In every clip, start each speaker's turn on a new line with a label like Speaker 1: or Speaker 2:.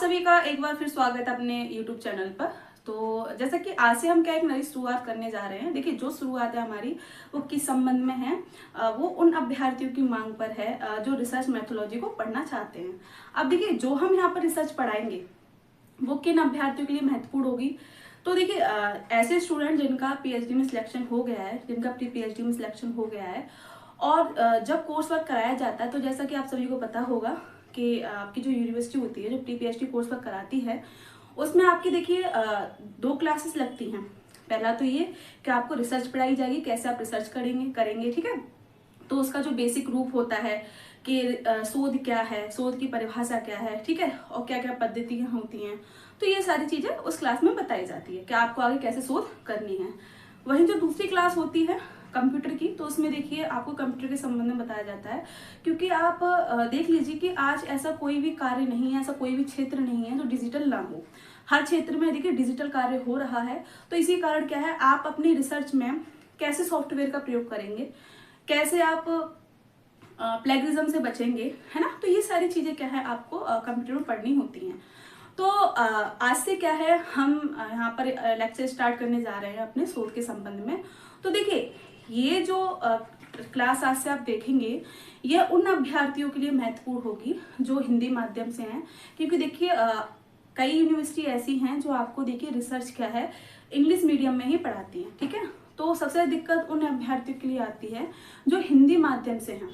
Speaker 1: सभी का एक बार फिर स्वागत है अपने YouTube चैनल पर। तो जैसा कि आज से हम क्या एक नई शुरुआत करने जा रहे हैं। देखिए, जो शुरुआत है हमारी वो किस संबंध में है, वो उन अभ्यर्थियों की मांग पर है जो रिसर्च मैथोलॉजी को पढ़ना चाहते हैं। अब देखिए, जो हम यहाँ पर रिसर्च पढ़ाएंगे वो किन अभ्यर्थियों के लिए महत्वपूर्ण होगी। तो देखिए, ऐसे स्टूडेंट जिनका पीएचडी में सिलेक्शन हो गया है, जिनका प्री पीएचडी में सिलेक्शन हो गया है और जब कोर्स वर्क कराया जाता है तो जैसा कि आप सभी को पता होगा कि आपकी जो यूनिवर्सिटी होती है जो प्री पीएचडी कोर्स वर्क कराती है उसमें आपकी देखिए 2 क्लासेस लगती हैं। पहला तो ये कि आपको रिसर्च पढ़ाई जाएगी, कैसे आप रिसर्च करेंगे, ठीक है। तो उसका जो बेसिक रूप होता है कि शोध क्या है, शोध की परिभाषा क्या है, ठीक है, और क्या क्या पद्धतियां होती हैं, तो ये सारी चीजें उस क्लास में बताई जाती है कि आपको आगे कैसे शोध करनी है। वहीं जो दूसरी क्लास होती है कंप्यूटर की, तो उसमें देखिए आपको कंप्यूटर के संबंध में बताया जाता है, क्योंकि आप देख लीजिए कि आज ऐसा कोई भी कार्य नहीं है, ऐसा कोई भी क्षेत्र नहीं है जो डिजिटल ना हो। हर क्षेत्र में देखिए डिजिटल कार्य हो रहा है। तो इसी कारण क्या है, आप अपनी रिसर्च में कैसे सॉफ्टवेयर का प्रयोग करेंगे, कैसे आप प्लेगरिज्म से बचेंगे, है ना। तो ये सारी चीजें क्या है आपको कंप्यूटर में पढ़नी होती हैं। तो आज से क्या है, हम यहाँ पर लेक्चर स्टार्ट करने जा रहे हैं अपने शोध के संबंध में। तो देखिए, ये जो क्लास आज से आप देखेंगे ये उन अभ्यर्थियों के लिए महत्वपूर्ण होगी जो हिंदी माध्यम से हैं, क्योंकि देखिए कई यूनिवर्सिटी ऐसी हैं जो आपको देखिए रिसर्च क्या है इंग्लिश मीडियम में ही पढ़ाती हैं, ठीक है। तो सबसे दिक्कत उन अभ्यर्थियों के लिए आती है जो हिंदी माध्यम से हैं,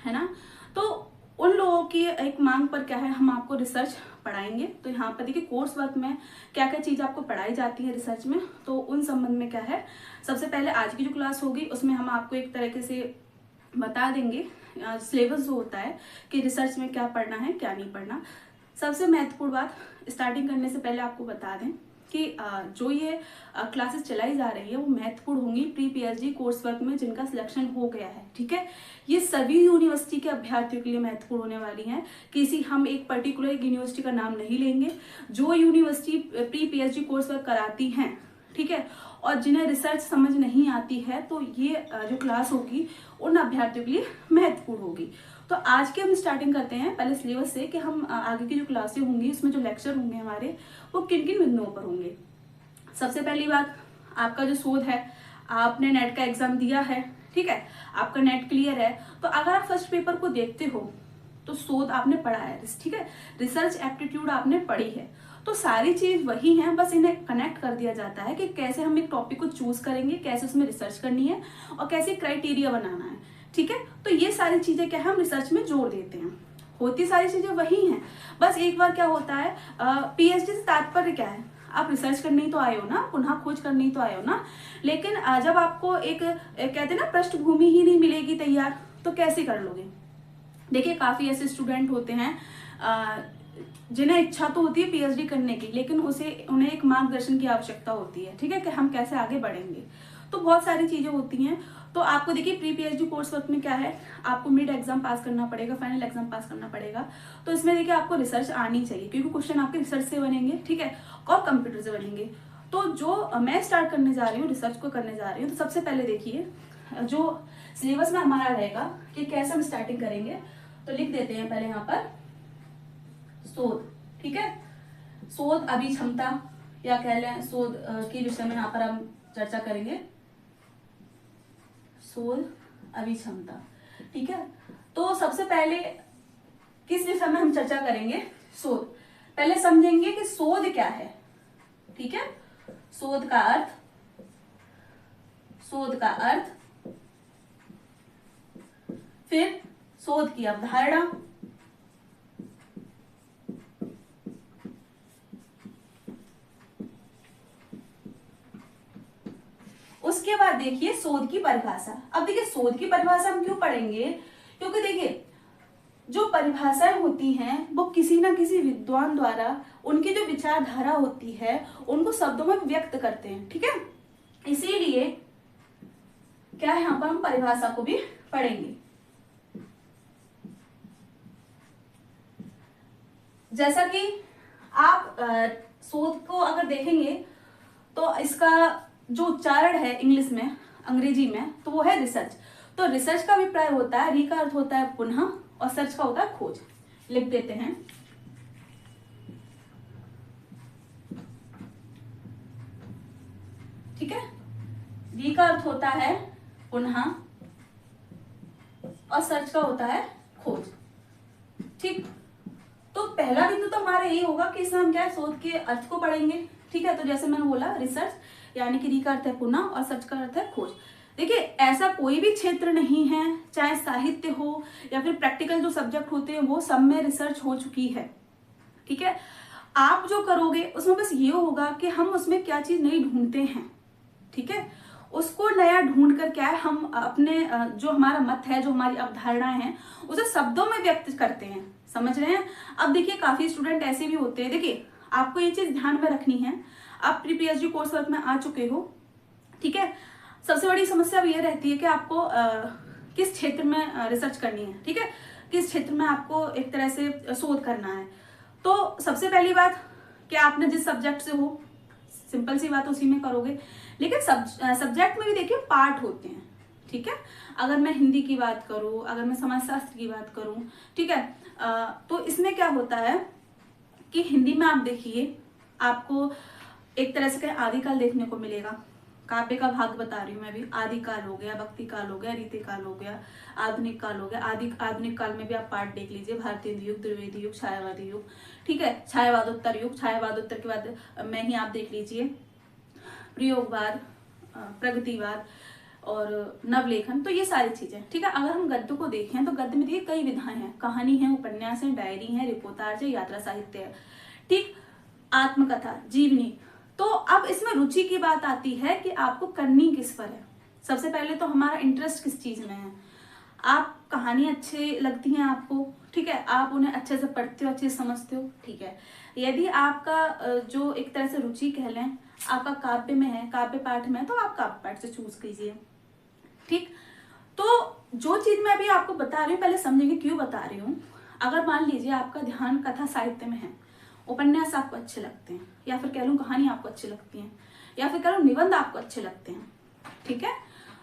Speaker 1: है ना। तो उन लोगों की एक मांग पर क्या है, हम आपको रिसर्च पढ़ाएंगे। तो यहाँ पर देखिए कोर्स वर्क में क्या क्या चीज आपको पढ़ाई जाती है रिसर्च में, तो उन संबंध में क्या है, सबसे पहले आज की जो क्लास होगी उसमें हम आपको एक तरीके से बता देंगे सिलेबस जो होता है कि रिसर्च में क्या पढ़ना है क्या नहीं पढ़ना। सबसे महत्वपूर्ण बात, स्टार्टिंग करने से पहले आपको बता दें कि जो ये क्लासेस चलाई जा रही है वो महत्वपूर्ण होंगी प्री पीएचडी कोर्स वर्क में जिनका सिलेक्शन हो गया है, ठीक है। ये सभी यूनिवर्सिटी के अभ्यर्थियों के लिए महत्वपूर्ण होने वाली हैं। किसी हम एक पर्टिकुलर यूनिवर्सिटी का नाम नहीं लेंगे, जो university pre PhD course work कराती हैं, ठीक है, और जिन्हें रिसर्च समझ नहीं आती है, तो ये जो क्लास होगी उन अभ्यर्थियों के लिए महत्वपूर्ण होगी। तो आज के हम स्टार्टिंग करते हैं पहले सिलेबस से कि हम आगे की जो क्लासें होंगी उसमें जो लेक्चर होंगे हमारे वो किन किन बिंदुओं पर होंगे। सबसे पहली बात, आपका जो शोध है, आपने नेट का एग्जाम दिया है, ठीक है, आपका नेट क्लियर है, तो अगर आप फर्स्ट पेपर को देखते हो तो शोध आपने पढ़ा है, ठीक है, रिसर्च एप्टीट्यूड आपने पढ़ी है, तो सारी चीज वही है, बस इन्हें कनेक्ट कर दिया जाता है कि कैसे हम एक टॉपिक को चूज करेंगे, कैसे उसमें रिसर्च करनी है और कैसे क्राइटेरिया बनाना है, ठीक है। तो ये सारी चीजें क्या है हम रिसर्च में जोड़ देते हैं, होती सारी चीजें वही हैं। बस एक बार क्या होता है, पीएचडी से तात्पर्य क्या है, आप रिसर्च करने ही तो आए हो ना, पुनः खोज करने ही तो आए हो ना। लेकिन जब आपको एक कहते हैं ना पृष्ठभूमि ही नहीं मिलेगी तैयार, तो कैसे कर लोगे। देखिए, काफी ऐसे स्टूडेंट होते हैं जिन्हें इच्छा तो होती है पीएचडी करने की, लेकिन उन्हें एक मार्गदर्शन की आवश्यकता होती है, ठीक है, कि हम कैसे आगे बढ़ेंगे। तो बहुत सारी चीजें होती हैं। तो आपको देखिए प्री पीएचडी कोर्स वर्क में क्या है, आपको मिड एग्जाम पास करना पड़ेगा, फाइनल एग्जाम पास करना पड़ेगा। तो इसमें देखिए आपको रिसर्च आनी चाहिए, क्योंकि क्वेश्चन आपके रिसर्च से बनेंगे, ठीक है, और कंप्यूटर से बनेंगे। तो जो मैं स्टार्ट करने जा रही हूँ, रिसर्च को करने जा रही हूँ, तो सबसे पहले देखिए जो सिलेबस में हमारा रहेगा कि कैसे हम स्टार्टिंग करेंगे। तो लिख देते हैं पहले यहाँ पर शोध, ठीक है, शोध अभिक्षमता या कह लें शोध के विषय में यहाँ पर हम चर्चा करेंगे, शोध अभिक्षमता, ठीक है। तो सबसे पहले किस विषय में हम चर्चा करेंगे, शोध। पहले समझेंगे कि शोध क्या है, ठीक है, शोध का अर्थ, शोध का अर्थ, फिर शोध की अवधारणा, उसके बाद देखिए शोध की परिभाषा। अब देखिए शोध की परिभाषा हम क्यों पढ़ेंगे, क्योंकि देखिए जो परिभाषाएं होती हैं वो किसी ना किसी विद्वान द्वारा उनकी जो विचारधारा होती है उनको शब्दों में व्यक्त करते हैं, ठीक है। इसीलिए क्या है, यहाँ पर हम परिभाषा को भी पढ़ेंगे। जैसा कि आप शोध को अगर देखेंगे तो इसका जो उच्चारण है इंग्लिश में, अंग्रेजी में, तो वो है रिसर्च। तो रिसर्च का अभिप्राय होता है, री का अर्थ होता है पुनः, और सर्च का होता है खोज। लिख देते हैं ठीक है। री का अर्थ होता है पुनः और सर्च का होता है खोज, ठीक। तो पहला बिंदु तो हमारा यही होगा कि इसमें हम क्या है, शोध के अर्थ को पढ़ेंगे, ठीक है। तो जैसे मैंने बोला रिसर्च यानी कि री का अर्थ है पुनः और सर्च का अर्थ है खोज। देखिए ऐसा कोई भी क्षेत्र नहीं है, चाहे साहित्य हो या फिर प्रैक्टिकल जो सब्जेक्ट होते हैं वो सब में रिसर्च हो चुकी है, ठीक है। आप जो करोगे उसमें बस ये होगा कि हम उसमें क्या चीज नई ढूंढते हैं, ठीक है। उसको नया ढूंढ कर क्या है, हम अपने जो हमारा मत है, जो हमारी अवधारणाएं हैं, उसे शब्दों में व्यक्त करते हैं, समझ रहे हैं। अब देखिए काफी स्टूडेंट ऐसे भी होते हैं, देखिए आपको ये चीज ध्यान में रखनी है, आप प्री पीएचडी कोर्स वर्क में आ चुके हो, ठीक है। सबसे बड़ी समस्या अब ये रहती है कि आपको किस क्षेत्र में रिसर्च करनी है, ठीक है, किस क्षेत्र में आपको एक तरह से शोध करना है। तो सबसे पहली बात कि आपने जिस सब्जेक्ट से हो, सिंपल सी बात उसी में करोगे, लेकिन सब्जेक्ट में भी देखिए पार्ट होते हैं, ठीक है। अगर मैं हिंदी की बात करूं, अगर मैं समाजशास्त्र की बात करूं, ठीक है, तो इसमें क्या होता है कि हिंदी में आप देखिए आपको एक तरह से आदिकाल देखने को मिलेगा, काव्य का भाग बता रही हूँ मैं भी, आदि काल हो गया, भक्ति काल हो गया, रीति काल हो गया, आधुनिक काल हो गया। आधुनिक काल में भी आप पार्ट देख लीजिए, भारतीय युग, द्विवेदी युग, छायावादी युग, ठीक है, छायावादोत्तर युग, छायावादोत्तर के बाद में ही आप देख लीजिए प्रयोगवाद, प्रगतिवाद और नवलेखन। तो ये सारी चीजें, ठीक है। अगर हम गद्य को देखें तो गद्य में देखिए कई विधाएं हैं, कहानी है, उपन्यास है, डायरी है, रिपोर्टाज है, यात्रा साहित्य है, ठीक, आत्मकथा, जीवनी। तो अब इसमें रुचि की बात आती है कि आपको करनी किस पर है। सबसे पहले तो हमारा इंटरेस्ट किस चीज में है। आप कहानी अच्छी लगती हैं आपको, ठीक है, आप उन्हें अच्छे से पढ़ते हो, अच्छे से समझते हो, ठीक है। यदि आपका जो एक तरह से रुचि कह लें आपका काव्य में है, काव्य पाठ में है, तो आप काव्य पाठ से चूज कीजिए, ठीक। तो जो चीज मैं अभी आपको बता रही हूँ पहले समझेंगे क्यों बता रही हूँ। अगर मान लीजिए आपका ध्यान कथा साहित्य में है, उपन्यास आपको अच्छे लगते हैं, या फिर कह लूँ कहानी आपको अच्छी लगती है, या फिर कह लूँ निबंध आपको अच्छे लगते हैं, ठीक है।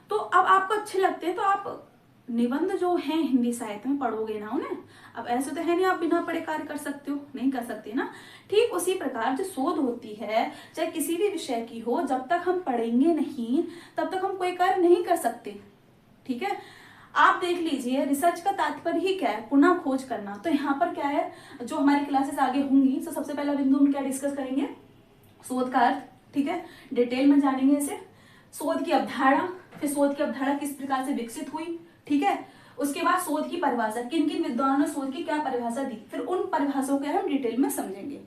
Speaker 1: तो अब आपको अच्छे लगते हैं तो आप निबंध जो है हिंदी साहित्य में पढ़ोगे ना उन्हें। अब ऐसे तो है नहीं आप बिना पढ़े कार्य कर सकते हो, नहीं कर सकते ना। ठीक उसी प्रकार जो शोध होती है चाहे किसी भी विषय की हो, जब तक हम पढ़ेंगे नहीं तब तक हम कोई कार्य नहीं कर सकते, ठीक है। आप देख लीजिए रिसर्च का तात्पर्य ही क्या है, पुनः खोज करना। तो यहाँ पर क्या है, जो हमारी क्लासेस आगे होंगी तो सबसे पहला बिंदु हम क्या डिस्कस करेंगे, शोध का अर्थ, ठीक है, डिटेल में जानेंगे इसे, शोध की अवधारणा, फिर शोध की अवधारणा किस प्रकार से विकसित हुई, ठीक है। उसके बाद शोध की परिभाषा, किन किन विद्वानों ने शोध की क्या परिभाषा दी, फिर उन परिभाषाओं को हम डिटेल में समझेंगे।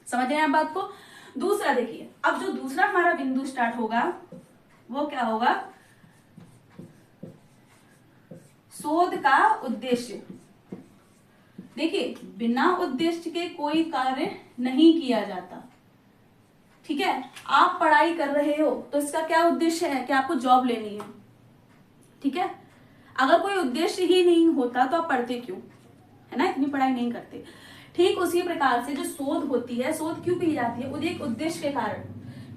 Speaker 1: समझ रहे हैं आप बात को। दूसरा देखिए, अब जो दूसरा हमारा बिंदु स्टार्ट होगा वो क्या होगा, शोध का उद्देश्य। देखिए बिना उद्देश्य के कोई कार्य नहीं किया जाता, ठीक है। आप पढ़ाई कर रहे हो तो इसका क्या उद्देश्य है कि आपको जॉब लेनी है, ठीक है। अगर कोई उद्देश्य ही नहीं होता तो आप पढ़ते क्यों, है ना, इतनी पढ़ाई नहीं करते। ठीक उसी प्रकार से जो शोध होती है, शोध क्यों की जाती है, वो एक उद्देश्य के कारण,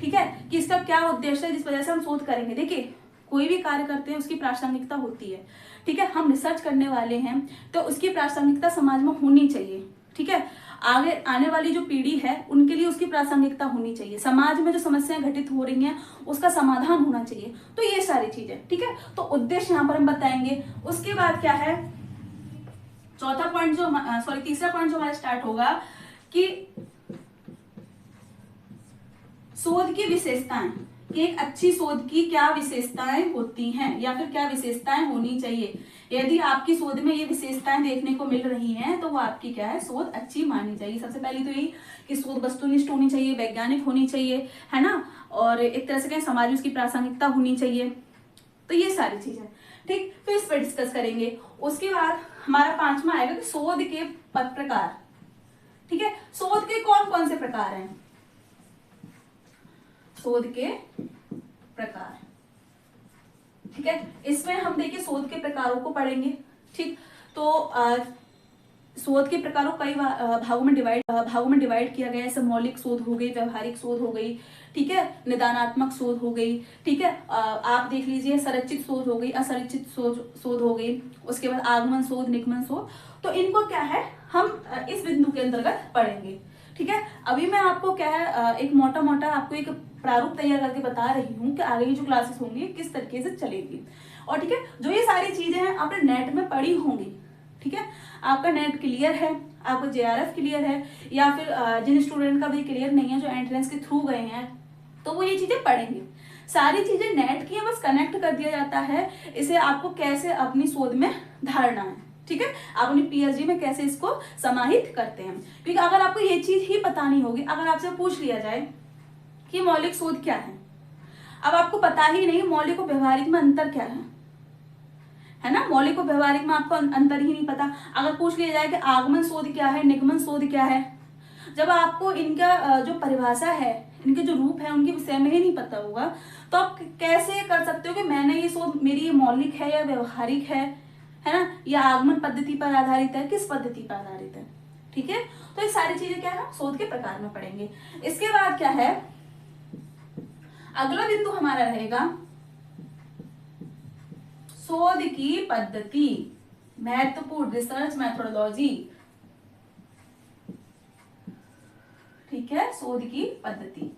Speaker 1: ठीक है, कि इसका क्या उद्देश्य है जिस वजह से हम शोध करेंगे। देखिए कोई भी कार्य करते हैं उसकी प्रासंगिकता होती है, ठीक है। हम रिसर्च करने वाले हैं तो उसकी प्रासंगिकता समाज में होनी चाहिए, ठीक है। आगे आने वाली जो पीढ़ी है उनके लिए उसकी प्रासंगिकता होनी चाहिए, समाज में जो समस्याएं घटित हो रही हैं उसका समाधान होना चाहिए। तो ये सारी चीजें, ठीक है। तो उद्देश्य यहाँ पर हम बताएंगे। उसके बाद क्या है, चौथा पॉइंट जो तीसरा पॉइंट जो हमारा स्टार्ट होगा कि शोध की विशेषताएं, कि एक अच्छी शोध की क्या विशेषताएं होती हैं या फिर क्या विशेषताएं होनी चाहिए। यदि आपकी शोध में ये विशेषताएं देखने को मिल रही हैं तो वो आपकी क्या है, शोध अच्छी मानी जाएगी। सबसे पहले तो यही कि शोध वस्तुनिष्ठ होनी चाहिए, वैज्ञानिक होनी चाहिए, है ना, और एक तरह से कहें समाज में उसकी प्रासंगिकता होनी चाहिए। तो ये सारी चीजें, ठीक, फिर इस पर डिस्कस करेंगे। उसके बाद हमारा पांचवा आएगा कि शोध के प्रकार, ठीक है। शोध के कौन कौन से प्रकार हैं, शोध के प्रकार, ठीक है। इसमें हम देखिए शोध के प्रकारों को पढ़ेंगे, ठीक। तो शोध के प्रकारों कई भागों में डिवाइड किया गया है। जैसे मौलिक शोध हो गई, व्यवहारिक शोध हो गई, ठीक है, निदानात्मक शोध हो गई, ठीक है। आप देख लीजिए संरचित शोध हो गई, असंरचित शोध हो गई, उसके बाद आगमन शोध, निगमन शोध। तो इनको क्या है हम इस बिंदु के अंतर्गत पढ़ेंगे, ठीक है, अभी मैं आपको क्या है एक मोटा मोटा आपको एक प्रारूप तैयार करके बता रही हूँ कि आगे की जो क्लासेस होंगी किस तरीके से चलेगी। और ठीक है, जो ये सारी चीजें हैं आपने नेट में पढ़ी होंगी, ठीक है, आपका नेट क्लियर है, आपका JRF क्लियर है, या फिर जिन स्टूडेंट का भी क्लियर नहीं है जो एंट्रेंस के थ्रू गए हैं तो वो ये चीजें पढ़ेंगे। सारी चीजें नेट की है, बस कनेक्ट कर दिया जाता है इसे आपको कैसे अपनी शोध में धारना है, ठीक है, आप अपनी PhD में कैसे इसको समाहित करते हैं। क्योंकि अगर आपको ये चीज ही पता नहीं होगी, अगर आपसे पूछ लिया जाए कि मौलिक शोध क्या है, अब आपको पता ही नहीं मौलिक और व्यवहारिक में अंतर क्या है ना, मौलिक और व्यवहारिक में आपको अंतर ही नहीं पता। अगर पूछ लिया जाए कि आगमन शोध क्या है, निगमन शोध क्या है, जब आपको इनका जो परिभाषा है, इनके जो रूप है उनके विषय में ही नहीं पता होगा तो आप कैसे कर सकते हो कि मैंने ये शोध मेरी ये मौलिक है या व्यवहारिक है ना, या आगमन पद्धति पर आधारित है, किस पद्धति पर आधारित है, ठीक है। तो ये सारी चीजें क्या है शोध के प्रकार में पढ़ेंगे। इसके बाद क्या है, अगला बिंदु हमारा रहेगा शोध की पद्धति, महत्वपूर्ण रिसर्च मेथोडोलॉजी, ठीक है, शोध की पद्धति।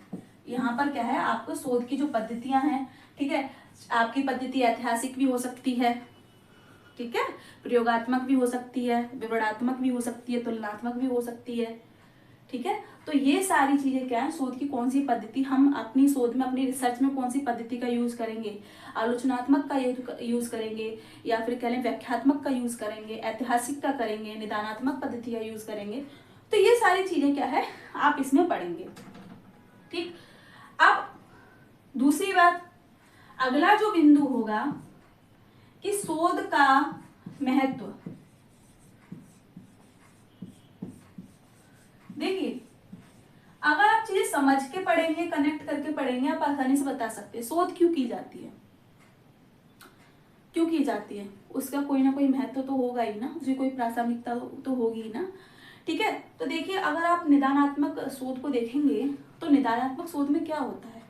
Speaker 1: यहाँ पर क्या है आपको शोध की जो पद्धतियां हैं, ठीक है, आपकी पद्धति ऐतिहासिक भी हो सकती है, ठीक है, प्रयोगात्मक भी हो सकती है, विवरणात्मक भी हो सकती है, तुलनात्मक भी हो सकती है, ठीक है। तो ये सारी चीजें क्या है, शोध की कौन सी पद्धति हम अपनी शोध में, अपनी रिसर्च में कौन सी पद्धति का यूज करेंगे, आलोचनात्मक का यूज करेंगे, या फिर कह लें व्याख्यात्मक का यूज करेंगे, ऐतिहासिक का करेंगे, निदानात्मक पद्धति का यूज करेंगे, तो ये सारी चीजें क्या है आप इसमें पढ़ेंगे, ठीक। अब दूसरी बात, अगला जो बिंदु होगा कि शोध का महत्व। देखिए, अगर आप चीजें समझ के पढ़ेंगे, कनेक्ट करके पढ़ेंगे, आप आसानी से बता सकते हैं शोध क्यों की जाती है, क्यों की जाती है, उसका कोई ना कोई महत्व तो होगा ही ना, उसकी कोई प्रासंगिकता तो होगी ही ना, ठीक है। तो देखिए, अगर आप निदानात्मक शोध को देखेंगे तो निदानात्मक शोध में क्या होता है,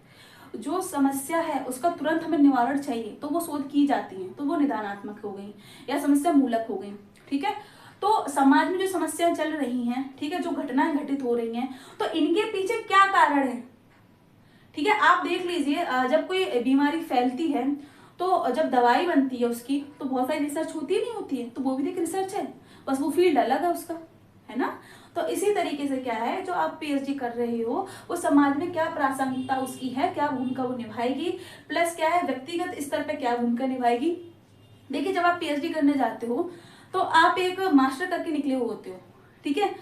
Speaker 1: जो समस्या है उसका तुरंत हमें निवारण चाहिए तो वो शोध की जाती है, तो वो निदानात्मक हो गई या समस्या मूलक हो गई, ठीक है। तो समाज में जो समस्याएं चल रही हैं, ठीक है, जो घटनाएं घटित हो रही हैं, तो इनके पीछे क्या कारण है, ठीक है। आप देख लीजिए, जब कोई बीमारी फैलती है तो जब दवाई बनती है उसकी तो बहुत सारी रिसर्च होती नहीं होती है, तो वो भी एक रिसर्च है, बस वो फील्ड अलग है उसका, है ना। तो इसी तरीके से क्या है, जो आप PhD कर रहे हो वो समाज में क्या प्रासंगिकता उसकी है, क्या भूमिका वो निभाएगी, प्लस क्या है व्यक्तिगत स्तर पे क्या भूमिका निभाएगी। देखिए, जब आप PhD करने जाते हो तो आप एक मास्टर करके निकले हुए होते हो, ठीक है।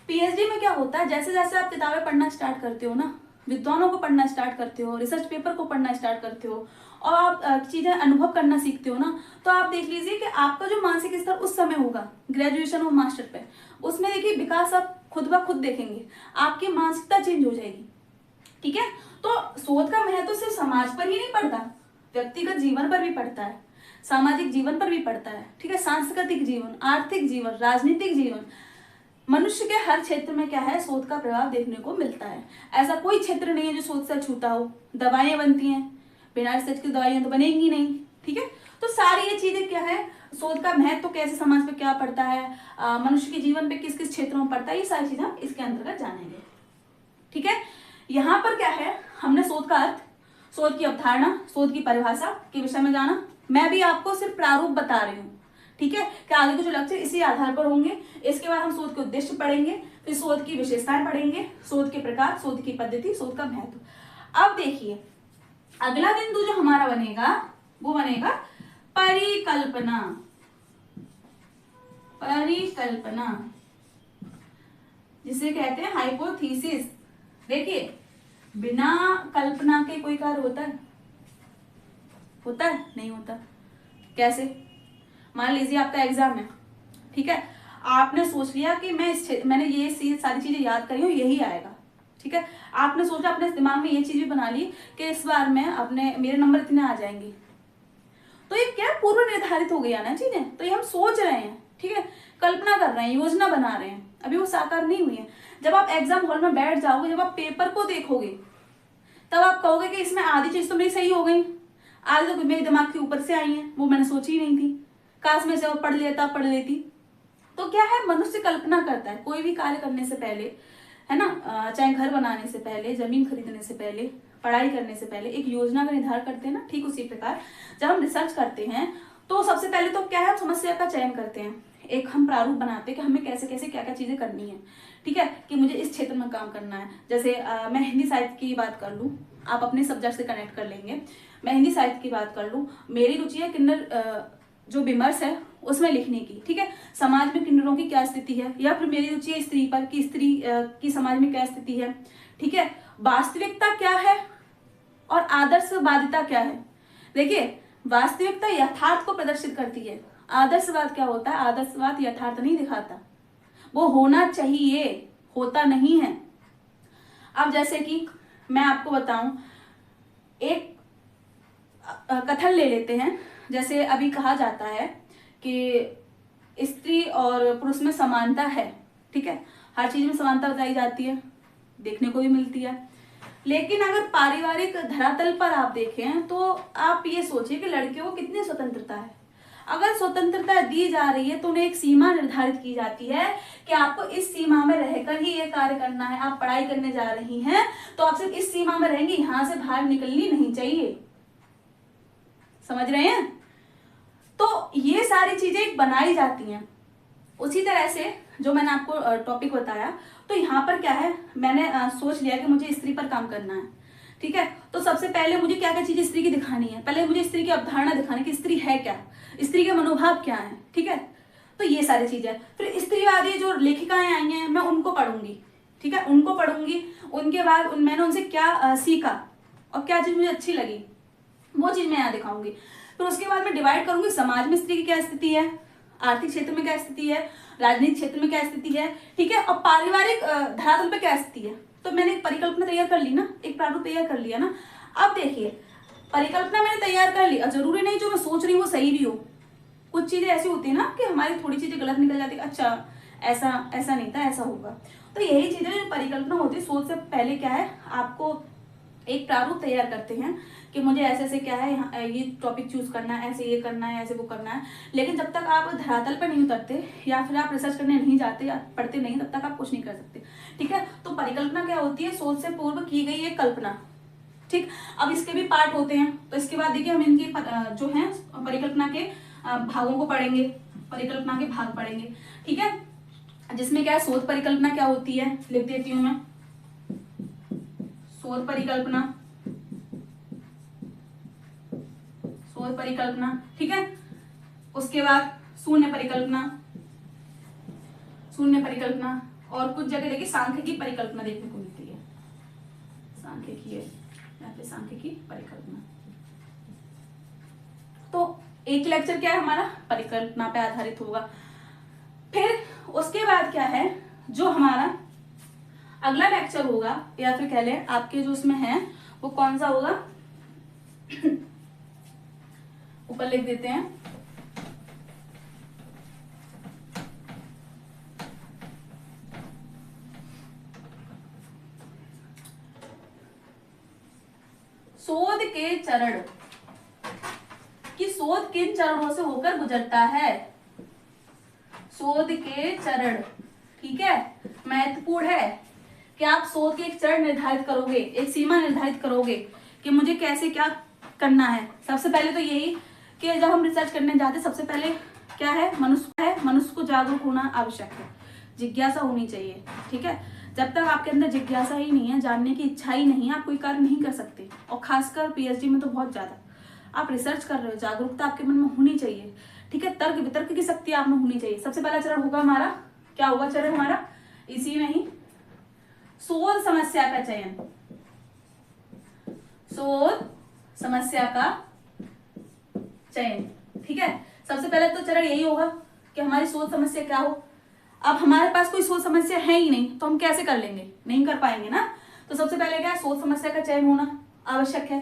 Speaker 1: PhD में क्या होता है, जैसे जैसे आप किताबें पढ़ना स्टार्ट करते हो ना, विद्वानों को पढ़ना स्टार्ट करते हो, रिसर्च पेपर को पढ़ना स्टार्ट करते हो, और आप चीजें अनुभव करना सीखते हो ना, तो आप देख लीजिए कि आपका जो मानसिक स्तर उस समय होगा ग्रेजुएशन और मास्टर पे, उसमें देखिए विकास आप खुद ब खुद देखेंगे, आपकी मानसिकता चेंज हो जाएगी, ठीक है। तो शोध का महत्व सिर्फ समाज पर ही नहीं पड़ता, व्यक्तिगत जीवन पर भी पड़ता है, सामाजिक जीवन पर भी पड़ता है, ठीक है, सांस्कृतिक जीवन, आर्थिक जीवन, राजनीतिक जीवन, मनुष्य के हर क्षेत्र में क्या है शोध का प्रभाव देखने को मिलता है। ऐसा कोई क्षेत्र नहीं है जो शोध से अछूता हो। दवाएं बनती हैं, बिना रिसर्च की दवाइयां तो बनेंगी नहीं, ठीक है। तो सारी ये चीजें क्या है, शोध का महत्व तो कैसे समाज पे क्या पड़ता है, मनुष्य के जीवन पे किस किस क्षेत्रों में पड़ता है, ये सारी चीजें हम इसके अंतर्गत जानेंगे, ठीक है। यहाँ पर क्या है, हमने शोध का अर्थ, शोध की अवधारणा, शोध की परिभाषा के विषय में जाना। मैं भी आपको सिर्फ प्रारूप बता रही हूँ, ठीक है, कि आगे के जो लक्ष्य इसी आधार पर होंगे। इसके बाद हम शोध के उद्देश्य पढ़ेंगे, फिर शोध की विशेषताएं पढ़ेंगे, शोध के प्रकार, शोध की पद्धति, शोध का महत्व। अब देखिए, अगला बिंदु जो हमारा बनेगा वो बनेगा परिकल्पना। परिकल्पना जिसे कहते हैं हाइपोथीसिस। देखिए, बिना कल्पना के कोई कार्य होता है? होता है? नहीं होता। कैसे? मान लीजिए आपका एग्जाम है, ठीक है, आपने सोच लिया कि मैंने ये सारी चीजें याद करी हूँ, यही आएगा, ठीक है। आपने सोचा, अपने दिमाग में ये चीज भी बना ली कि इस बार में अपने मेरे नंबर इतने आ जाएंगे, तो ये क्या पूर्व निर्धारित हो गया ना चीजें, तो ये हम सोच रहे हैं, ठीक है, कल्पना कर रहे हैं, योजना बना रहे हैं, अभी वो साकार नहीं हुई है। जब आप एग्जाम हॉल में बैठ जाओगे, जब आप पेपर को देखोगे, तब आप कहोगे कि इसमें आधी चीज तो मेरी सही हो गई, आधी तो मेरे दिमाग के ऊपर से आई है, वो मैंने सोची ही नहीं थी, काश में से वो पढ़ लेती। तो क्या है, मनुष्य कल्पना करता है कोई भी कार्य करने से पहले। है ना। चाहे घर बनाने से पहले, जमीन खरीदने से पहले, पढ़ाई करने से पहले एक योजना का निर्धारण करते हैं ना, ठीक उसी प्रकार जब हम रिसर्च करते हैं तो सबसे पहले तो क्या है, समस्या का चयन करते हैं, एक हम प्रारूप बनाते हैं कि हमें कैसे कैसे क्या क्या चीजें करनी है, ठीक है, कि मुझे इस क्षेत्र में काम करना है। जैसे मैं हिंदी साहित्य की बात कर लूँ, आप अपने सब्जेक्ट से कनेक्ट कर लेंगे। मैं हिंदी साहित्य की बात कर लूँ, मेरी रुचि है किन्नर जो विमर्श है उसमें लिखने की, ठीक है, समाज में किन्नरों की क्या स्थिति है, या फिर मेरी रुचि है स्त्री पर कि स्त्री की समाज में क्या स्थिति है, ठीक है, वास्तविकता क्या है और आदर्शवादिता क्या है। देखिए, वास्तविकता यथार्थ को प्रदर्शित करती है, आदर्शवाद क्या होता है, आदर्शवाद यथार्थ नहीं दिखाता, वो होना चाहिए, होता नहीं है। अब जैसे कि मैं आपको बताऊं, एक कथन ले लेते हैं, जैसे अभी कहा जाता है कि स्त्री और पुरुष में समानता है, ठीक है, हर चीज में समानता बताई जाती है, देखने को भी मिलती है, लेकिन अगर पारिवारिक धरातल पर आप देखें तो आप ये सोचिए कि लड़कियों को कितनी स्वतंत्रता है। अगर स्वतंत्रता दी जा रही है तो उन्हें एक सीमा निर्धारित की जाती है कि आपको इस सीमा में रहकर ही ये कार्य करना है। आप पढ़ाई करने जा रही हैं तो आप सिर्फ इस सीमा में रहेंगी, यहां से बाहर निकलनी नहीं चाहिए, समझ रहे हैं। तो ये सारी चीजें बनाई जाती हैं। उसी तरह से जो मैंने आपको टॉपिक बताया, तो यहाँ पर क्या है, मैंने सोच लिया कि मुझे स्त्री पर काम करना है, ठीक है, तो सबसे पहले मुझे क्या क्या चीजें स्त्री की दिखानी है, पहले मुझे स्त्री की अवधारणा दिखानी कि स्त्री है क्या, स्त्री के मनोभाव क्या है, ठीक है, तो ये सारी चीजें। फिर स्त्रीवादी जो लेखिकाएं आई हैं मैं उनको पढ़ूंगी, ठीक है, उनको पढ़ूंगी, उनके बाद मैंने उनसे क्या सीखा और क्या चीज मुझे अच्छी लगी वो चीज मैं यहाँ दिखाऊंगी। फिर उसके बाद मैं डिवाइड करूंगी, समाज में स्त्री की क्या स्थिति है, आर्थिक क्षेत्र में क्या स्थिति है, राजनीतिक क्षेत्र में क्या स्थिति है, ठीक है, और पारिवारिक धरातल पे क्या स्थिति है। तो मैंने एक परिकल्पना तैयार कर ली ना, एक प्रारूप तैयार कर लिया ना। अब देखिए, परिकल्पना मैंने तैयार कर ली, और जरूरी नहीं जो मैं सोच रही हूँ वो सही भी हो, कुछ चीजें ऐसी होती है ना कि हमारी थोड़ी चीजें गलत निकल जाती है, अच्छा ऐसा नहीं था, ऐसा होगा। तो यही चीजें जो परिकल्पना होती है, सोच से पहले क्या है, आपको एक प्रारूप तैयार करते हैं कि मुझे ऐसे ऐसे क्या है, यहाँ ये टॉपिक चूज करना है, ऐसे ये करना है, ऐसे वो करना है। लेकिन जब तक आप धरातल पर नहीं उतरते या फिर आप रिसर्च करने नहीं जाते या पढ़ते नहीं, तब तक आप कुछ नहीं कर सकते, ठीक है। तो परिकल्पना क्या होती है, सोच से पूर्व की गई एक कल्पना, ठीक। अब इसके भी पार्ट होते हैं, तो इसके बाद देखिए हम इनकी जो है परिकल्पना के भागों को पढ़ेंगे, परिकल्पना के भाग पढ़ेंगे, ठीक है, जिसमें क्या है, शोध परिकल्पना क्या होती है, लिख देती हूं मैं, शोध परिकल्पना, शोध परिकल्पना, ठीक है। उसके बाद शून्य परिकल्पना, शून्य परिकल्पना, और कुछ जगह देखिए सांख्यिकी परिकल्पना देखने को मिलती है, सांख्यिकी है या फिर सांख्यिकी परिकल्पना। तो एक लेक्चर क्या है हमारा, परिकल्पना पे आधारित होगा। फिर उसके बाद क्या है, जो हमारा अगला लेक्चर होगा, या फिर कह लें आपके जो उसमें है वो कौन सा होगा, ऊपर लिख देते हैं, शोध के चरण, कि शोध किन चरणों से होकर गुजरता है, शोध के चरण, ठीक है, महत्वपूर्ण है कि आप शोध के एक चरण निर्धारित करोगे, एक सीमा निर्धारित करोगे कि मुझे कैसे क्या करना है। सबसे पहले तो यही कि जब हम रिसर्च करने जाते सबसे पहले क्या है, मनुष्य को जागरूक होना आवश्यक है, जिज्ञासा होनी चाहिए, ठीक है। जब तक आपके अंदर जिज्ञासा ही नहीं है, जानने की इच्छा ही नहीं है, आप कोई कार्य नहीं कर सकते, और खासकर पीएचडी में तो बहुत ज्यादा। आप रिसर्च कर रहे हो, जागरूकता आपके मन में होनी चाहिए, ठीक है, तर्क वितर्क की शक्ति आप में होनी चाहिए। सबसे पहला चरण होगा हमारा, क्या होगा चरण हमारा, इसी में ही शोध समस्या का चयन, शोध समस्या का चयन, ठीक है। सबसे पहले तो चरण यही होगा कि हमारी शोध समस्या क्या हो। अब हमारे पास कोई शोध समस्या है ही नहीं तो हम कैसे कर लेंगे, नहीं कर पाएंगे ना। तो सबसे पहले क्या है, शोध समस्या का चयन होना आवश्यक है।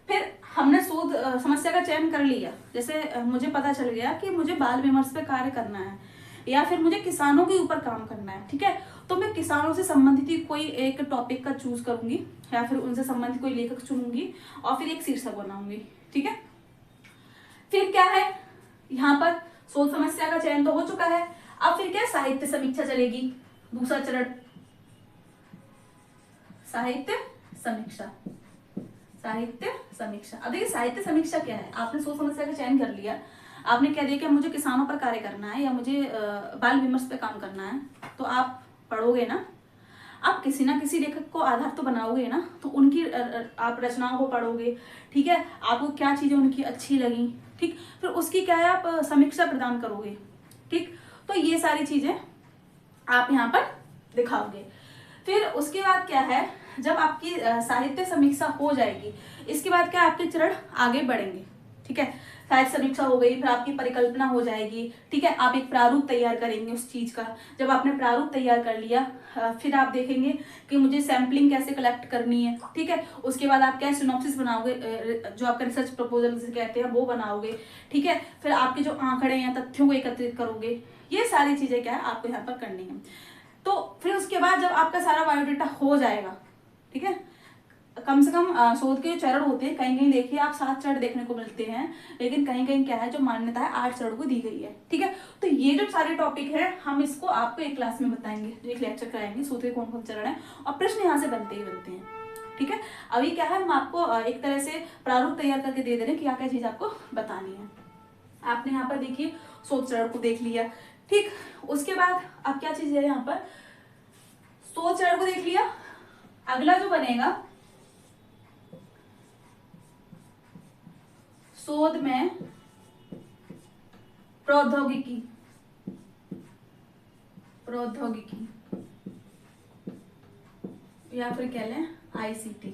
Speaker 1: फिर हमने शोध समस्या का चयन कर लिया, जैसे मुझे पता चल गया कि मुझे बाल विमर्श पे कार्य करना है या फिर मुझे किसानों के ऊपर काम करना है, ठीक है, तो मैं किसानों से संबंधित ही कोई एक टॉपिक का चूज करूंगी या फिर उनसे संबंधित कोई लेखक चुनूंगी और फिर एक शीर्षक बनाऊंगी, ठीक है। फिर क्या है, यहाँ पर शोध समस्या का चयन तो हो चुका है। अब फिर क्या, साहित्य समीक्षा चलेगी, दूसरा चरण, साहित्य समीक्षा। साहित्य समीक्षा। अब देखिए साहित्य समीक्षा क्या है, आपने सोच समस्या का चयन कर लिया, आपने कह दिया कि मुझे किसानों पर कार्य करना है या मुझे बाल विमर्श पे काम करना है, तो आप पढ़ोगे ना, आप किसी ना किसी लेखक को आधार तो बनाओगे ना, तो उनकी आप रचनाओं को पढ़ोगे, ठीक है, आपको क्या चीजें उनकी अच्छी लगी, ठीक, फिर उसकी क्या है आप समीक्षा प्रदान करोगे, ठीक। तो ये सारी चीजें आप यहाँ पर दिखाओगे। फिर उसके बाद क्या है, जब आपकी साहित्य समीक्षा हो जाएगी, इसके बाद क्या आपके चरण आगे बढ़ेंगे, ठीक है। साहित्य समीक्षा हो गई, फिर आपकी परिकल्पना हो जाएगी, ठीक है, आप एक प्रारूप तैयार करेंगे उस चीज का। जब आपने प्रारूप तैयार कर लिया, फिर आप देखेंगे कि मुझे सैम्पलिंग कैसे कलेक्ट करनी है, ठीक है। उसके बाद आप क्या सिनॉप्सिस बनाओगे, जो आपका रिसर्च प्रपोजल जिसे कहते हैं वो बनाओगे, ठीक है। फिर आपके जो आंकड़े या तथ्यों को एकत्रित करोगे, ये सारी चीजें क्या है आपको यहाँ पर करनी है। तो फिर उसके बाद जब आपका सारा बायोडेटा हो जाएगा, ठीक है, कम से कम शोध के जो चरण होते हैं, कहीं कहीं देखिए आप 7 चरण देखने को मिलते हैं, लेकिन कहीं कहीं क्या है जो मान्यता है 8 चरण को दी गई है, ठीक है। तो ये जो सारे टॉपिक है हम इसको आपको एक क्लास में बताएंगे, एक लेक्चर कराएंगे, शोध के कौन कौन चरण है, और प्रश्न यहाँ से बनते ही बनते हैं, ठीक है। अभी क्या है हम आपको एक तरह से प्रारूप तैयार करके दे रहे हैं कि क्या क्या चीज आपको बतानी है। आपने यहाँ पर देखिए शोध चरण को देख लिया, ठीक। उसके बाद अब क्या चीज है यहाँ पर, शोध चरण को देख लिया, अगला जो बनेगा शोध में प्रौद्योगिकी। प्रौद्योगिकी या फिर कह लें आईसीटी।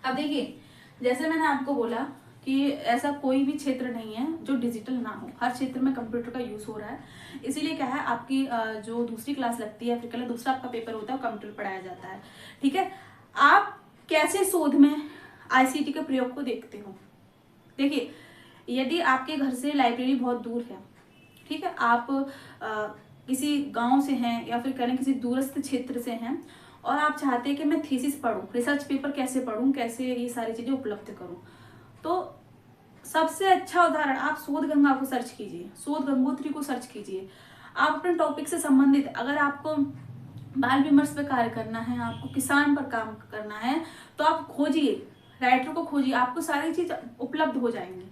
Speaker 1: अब देखिए जैसे मैंने आपको बोला कि ऐसा कोई भी क्षेत्र नहीं है जो डिजिटल ना हो, हर क्षेत्र में कंप्यूटर का यूज हो रहा है। इसीलिए क्या है आपकी जो दूसरी क्लास लगती है, फिर कल दूसरा आपका पेपर होता है, कंप्यूटर पढ़ाया जाता है, ठीक है। आप कैसे शोध में आईसीटी के प्रयोग को देखते हो। देखिए यदि आपके घर से लाइब्रेरी बहुत दूर है, ठीक है, आप किसी गांव से हैं या फिर करें किसी दूरस्थ क्षेत्र से हैं, और आप चाहते हैं कि मैं थीसिस पढूं, रिसर्च पेपर कैसे पढूं, कैसे ये सारी चीजें उपलब्ध करूं, तो सबसे अच्छा उदाहरण आप शोध गंगा को सर्च कीजिए, शोध गंगोत्री को सर्च कीजिए। आप अपने टॉपिक से संबंधित, अगर आपको बाल विमर्श पे कार्य करना है, आपको किसान पर काम करना है, तो आप खोजिए, राइटर को खोजिए, आपको सारी चीज उपलब्ध हो जाएंगी,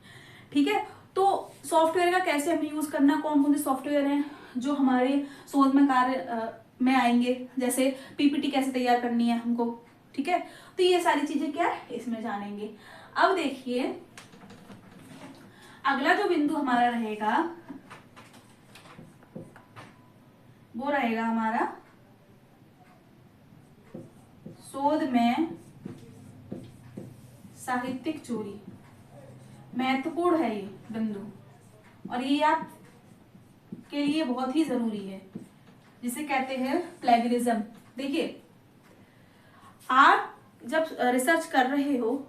Speaker 1: ठीक है। तो सॉफ्टवेयर का कैसे हमें यूज करना, कौन कौन से सॉफ्टवेयर हैं जो हमारे शोध में कार्य में आएंगे, जैसे पीपीटी कैसे तैयार करनी है हमको, ठीक है। तो ये सारी चीजें क्या है इसमें जानेंगे। अब देखिए अगला जो बिंदु हमारा रहेगा वो रहेगा हमारा शोध में साहित्यिक चोरी। महत्वपूर्ण है ये बिंदु, और ये आप के लिए बहुत ही जरूरी है, जिसे कहते हैं प्लेगरिज्म। देखिए आप जब रिसर्च कर रहे हो,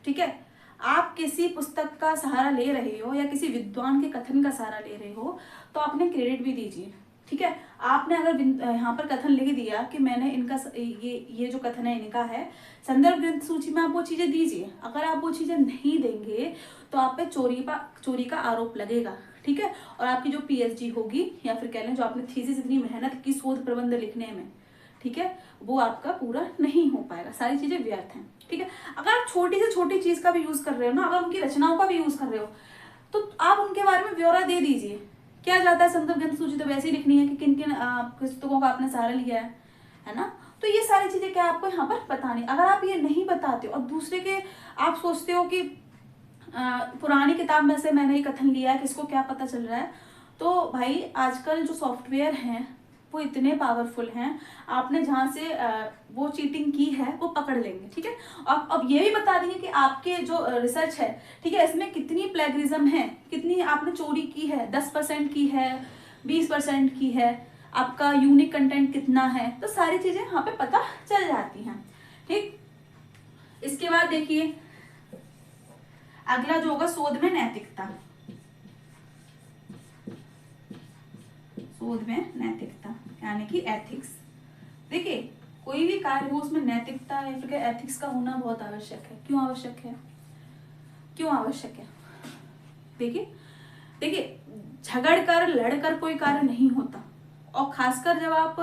Speaker 1: ठीक है, आप किसी पुस्तक का सहारा ले रहे हो या किसी विद्वान के कथन का सहारा ले रहे हो, तो आपने क्रेडिट भी दीजिए, ठीक है। आपने अगर यहाँ पर कथन लिख दिया कि मैंने इनका ये जो कथन है इनका है, संदर्भ ग्रंथ सूची में आप वो चीजें दीजिए। अगर आप वो चीजें नहीं देंगे तो आप पे चोरी का आरोप लगेगा, ठीक है, और आपकी जो पीएचडी होगी या फिर कह लें जो आपने थीसिस इतनी मेहनत की शोध प्रबंध लिखने में, ठीक है, वो आपका पूरा नहीं हो पाएगा, सारी चीजें व्यर्थ हैं, ठीक है। अगर आप छोटी से छोटी चीज का भी यूज कर रहे हो ना, अगर उनकी रचनाओं का भी यूज कर रहे हो, तो आप उनके बारे में ब्यौरा दे दीजिए। क्या जाता है, संदर्भ ग्रंथ सूची तो वैसे ही लिखनी है कि किन किन पुस्तकों का आपने सहारा लिया है ना। तो ये सारी चीजें क्या आपको यहाँ पर बतानी। अगर आप ये नहीं बताते और दूसरे के आप सोचते हो कि पुरानी किताब में से मैंने ये कथन लिया है, किसको क्या पता चल रहा है, तो भाई आजकल जो सॉफ्टवेयर हैं वो इतने पावरफुल हैं, आपने जहाँ से वो चीटिंग की है वो पकड़ लेंगे, ठीक है। अब ये भी बता देंगे कि आपके जो रिसर्च है, ठीक है, इसमें कितनी प्लेगरिज्म है, कितनी आपने चोरी की है, 10% की है, 20% की है, आपका यूनिक कंटेंट कितना है, तो सारी चीजें यहाँ पे पता चल जाती हैं, ठीक। इसके बाद देखिए अगला जो होगा शोध में नैतिकता। शोध में नैतिकता यानी कि एथिक्स। देखिए कोई भी कार्य हो उसमें नैतिकता या फिर एथिक्स का होना बहुत आवश्यक है। क्यों आवश्यक है, क्यों आवश्यक है? देखिए झगड़ कर लड़ कर कोई कार्य नहीं होता, और खासकर जब आप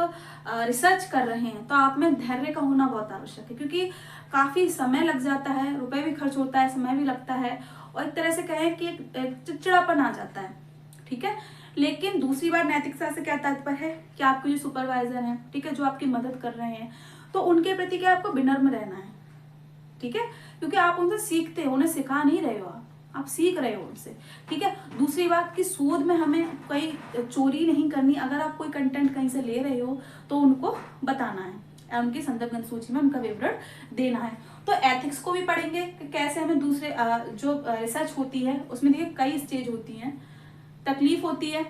Speaker 1: रिसर्च कर रहे हैं तो आप में धैर्य का होना बहुत आवश्यक है, क्योंकि काफी समय लग जाता है, रुपए भी खर्च होता है, समय भी लगता है, और एक तरह से कहें कि एक चिड़चिड़ापन आ जाता है, ठीक है। लेकिन दूसरी बात, नैतिकता से क्या तात्पर्य है कि आपके जो सुपरवाइजर हैं, ठीक है, जो आपकी मदद कर रहे हैं, तो उनके प्रति क्या आपको विनम्र रहना है, ठीक है, क्योंकि आप उनसे सीखते हो, उन्हें सिखा नहीं रहे हो, आप सीख रहे हो उनसे, ठीक है। दूसरी बात कि शोध में हमें कोई चोरी नहीं करनी, अगर आप कोई कंटेंट कहीं से ले रहे हो तो उनको बताना है, उनकी संदर्भ ग्रंथ सूची में उनका विवरण देना है। तो एथिक्स को भी पढ़ेंगे कि कैसे हमें दूसरे जो रिसर्च होती है उसमें देखिए कई स्टेज होती हैं, तकलीफ होती है,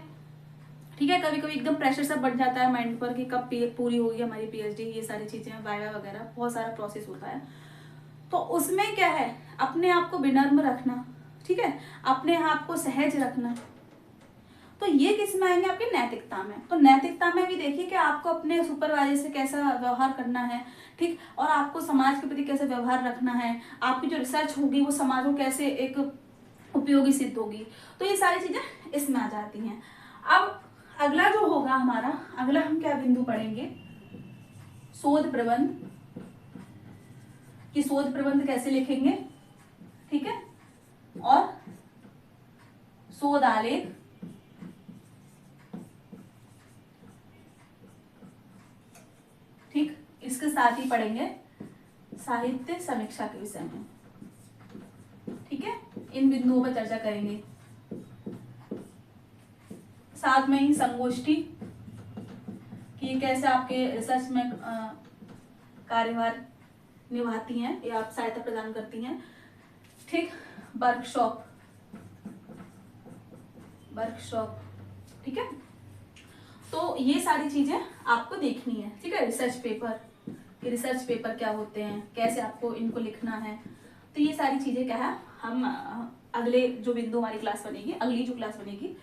Speaker 1: ठीक है, कभी कभी एकदम प्रेशर सा बढ़ जाता है माइंड पर कि कब पूरी होगी हमारी पीएचडी, ये सारी चीजें, वाइवा वगैरह, बहुत सारा प्रोसेस होता है। तो उसमें क्या है, अपने आप को विनम्र रखना, ठीक है, अपने आप को सहज रखना, तो ये किस में आएंगे, आपकी नैतिकता में। तो नैतिकता में भी देखिए कि आपको अपने सुपरवाइजर से कैसा व्यवहार करना है, ठीक, और आपको समाज के प्रति कैसे व्यवहार रखना है, आपकी जो रिसर्च होगी वो समाज को कैसे एक उपयोगी सिद्ध होगी, तो ये सारी चीजें इसमें आ जाती हैं। अब अगला जो होगा हमारा, अगला हम क्या बिंदु पढ़ेंगे, शोध प्रबंध, कि शोध प्रबंध कैसे लिखेंगे, ठीक है, और शोध आलेख, ठीक, इसके साथ ही पढ़ेंगे साहित्य समीक्षा के विषय में, ठीक है, इन बिंदुओं पर चर्चा करेंगे। साथ में ही संगोष्ठी कि कैसे आपके रिसर्च में कार्यभार निभाती हैं या आप सहायता प्रदान करती हैं, ठीक, वर्कशॉप, ठीक है। तो ये सारी चीजें आपको देखनी है, ठीक है। रिसर्च पेपर क्या होते हैं, कैसे आपको इनको लिखना है, तो ये सारी चीजें क्या है, हम अगले जो बिंदु हमारी क्लास बनेगी, अगली जो क्लास बनेगी,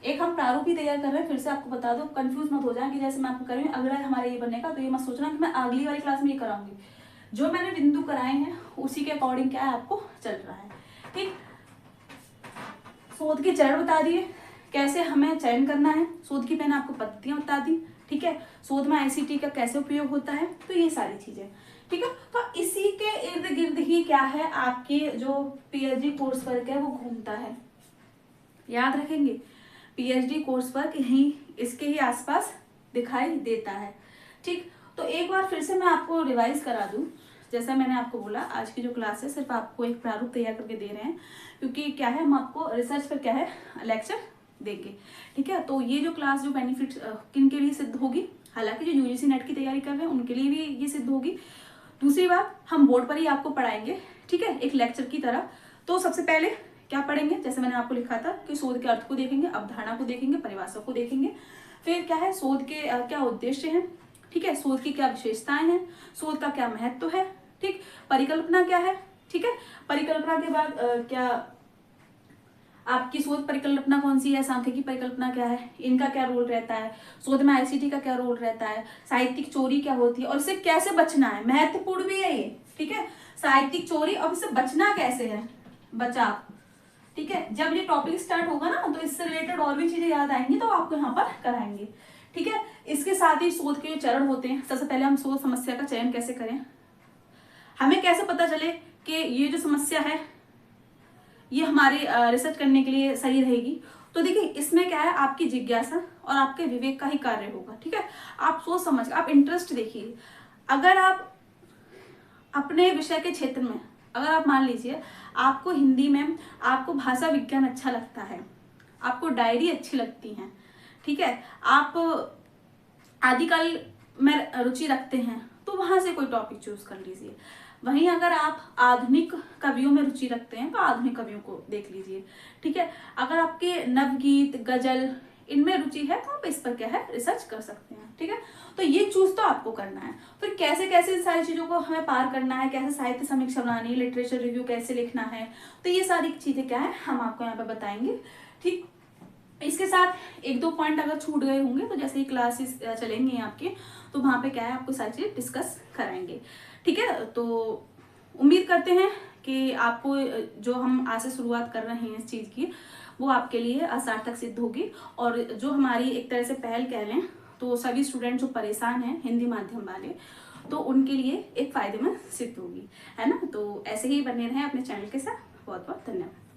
Speaker 1: एक हम प्रारूप ही तैयार कर रहे हैं, फिर से आपको बता दो, कंफ्यूज मत हो जाए कि जैसे मैं आपको कर रही हूँ अगला हमारा ये बनेगा, तो ये मत सोचना कि मैं अगली वाली क्लास में ये कराऊंगी, जो मैंने बिंदु कराए हैं उसी के अकॉर्डिंग क्या है आपको चल रहा है, ठीक। शोध के चरण बता दिए, कैसे हमें चयन करना है, शोध की मैंने आपको पद्धतियां बता दी, ठीक है, शोध में आईसीटी का कैसे उपयोग होता है, तो ये सारी चीजें, ठीक है। तो इसी के इर्द गिर्द ही क्या है, आपके जो पीएचडी कोर्स वर्क है वो घूमता है, याद रखेंगे, पीएचडी कोर्स वर्क यही इसके ही आसपास दिखाई देता है, ठीक। तो एक बार फिर से मैं आपको रिवाइज करा दूं, जैसा मैंने आपको बोला, आज की जो क्लास है सिर्फ आपको एक प्रारूप तैयार करके दे रहे हैं, क्योंकि क्या है, हम आपको रिसर्च पर क्या है लेक्चर देंगे, ठीक है। तो ये जो क्लास जो बेनिफिट किन के लिए सिद्ध होगी, हालांकि जो यूजीसी नेट की तैयारी कर रहे हैं उनके लिए भी ये सिद्ध होगी। दूसरी बात, हम बोर्ड पर ही आपको पढ़ाएंगे, ठीक है, एक लेक्चर की तरह। तो सबसे पहले क्या पढ़ेंगे, जैसे मैंने आपको लिखा था कि शोध के अर्थ को देखेंगे, अवधारणा को देखेंगे, परिभाषा को देखेंगे, फिर क्या है शोध के क्या उद्देश्य हैं, ठीक है, शोध की क्या विशेषताएं हैं, शोध का क्या महत्व है, ठीक, परिकल्पना क्या है, ठीक है, परिकल्पना के बाद क्या आपकी शोध परिकल्पना कौन सी है, सांख्यिकी परिकल्पना क्या है, इनका क्या रोल रहता है, शोध में आईसीटी का क्या रोल रहता है, साहित्यिक चोरी क्या होती है और इससे कैसे बचना है, महत्वपूर्ण भी है ये, ठीक है, साहित्यिक चोरी और इससे बचना कैसे है, बचाव, ठीक है। जब ये टॉपिक स्टार्ट होगा ना तो इससे रिलेटेड और भी चीजें याद आएंगी तो आपको यहाँ पर कराएंगे, ठीक है। इसके साथ ही शोध के जो चरण होते हैं, सबसे पहले हम शोध समस्या का चयन कैसे करें, हमें कैसे पता चले कि ये जो समस्या है ये हमारे रिसर्च करने के लिए सही रहेगी। तो देखिए इसमें क्या है, आपकी जिज्ञासा और आपके विवेक का ही कार्य होगा, ठीक है। आप सोच समझ, आप इंटरेस्ट देखिए, अगर आप अपने विषय के क्षेत्र में, अगर आप मान लीजिए आपको हिंदी में आपको भाषा विज्ञान अच्छा लगता है, आपको डायरी अच्छी लगती है, ठीक है, आप आदिकाल में रुचि रखते हैं, तो वहां से कोई टॉपिक चूज कर लीजिए। वहीं अगर आप आधुनिक कवियों में रुचि रखते हैं तो आधुनिक कवियों को देख लीजिए, ठीक है। अगर आपके नवगीत, गजल इनमें रुचि है तो आप इस पर क्या है रिसर्च कर सकते हैं, ठीक है। तो ये चूज तो आपको करना है। फिर कैसे कैसे इन सारी चीजों को हमें पार करना है, कैसे साहित्य समीक्षा बनानी है, लिटरेचर रिव्यू कैसे लिखना है, तो ये सारी चीजें क्या है हम आपको यहाँ पे बताएंगे, ठीक। इसके साथ एक दो पॉइंट अगर छूट गए होंगे तो जैसे ही क्लासेस चलेंगे आपके, तो वहां पे क्या है आपको सारी चीजें डिस्कस कराएंगे, ठीक है। तो उम्मीद करते हैं कि आपको जो हम आज से शुरुआत कर रहे हैं इस चीज की वो आपके लिए सार्थक सिद्ध होगी, और जो हमारी एक तरह से पहल कह लें तो सभी स्टूडेंट जो परेशान हैं हिंदी माध्यम वाले, तो उनके लिए एक फायदेमंद सिद्ध होगी, है ना। तो ऐसे ही बने रहें अपने चैनल के साथ। बहुत बहुत धन्यवाद।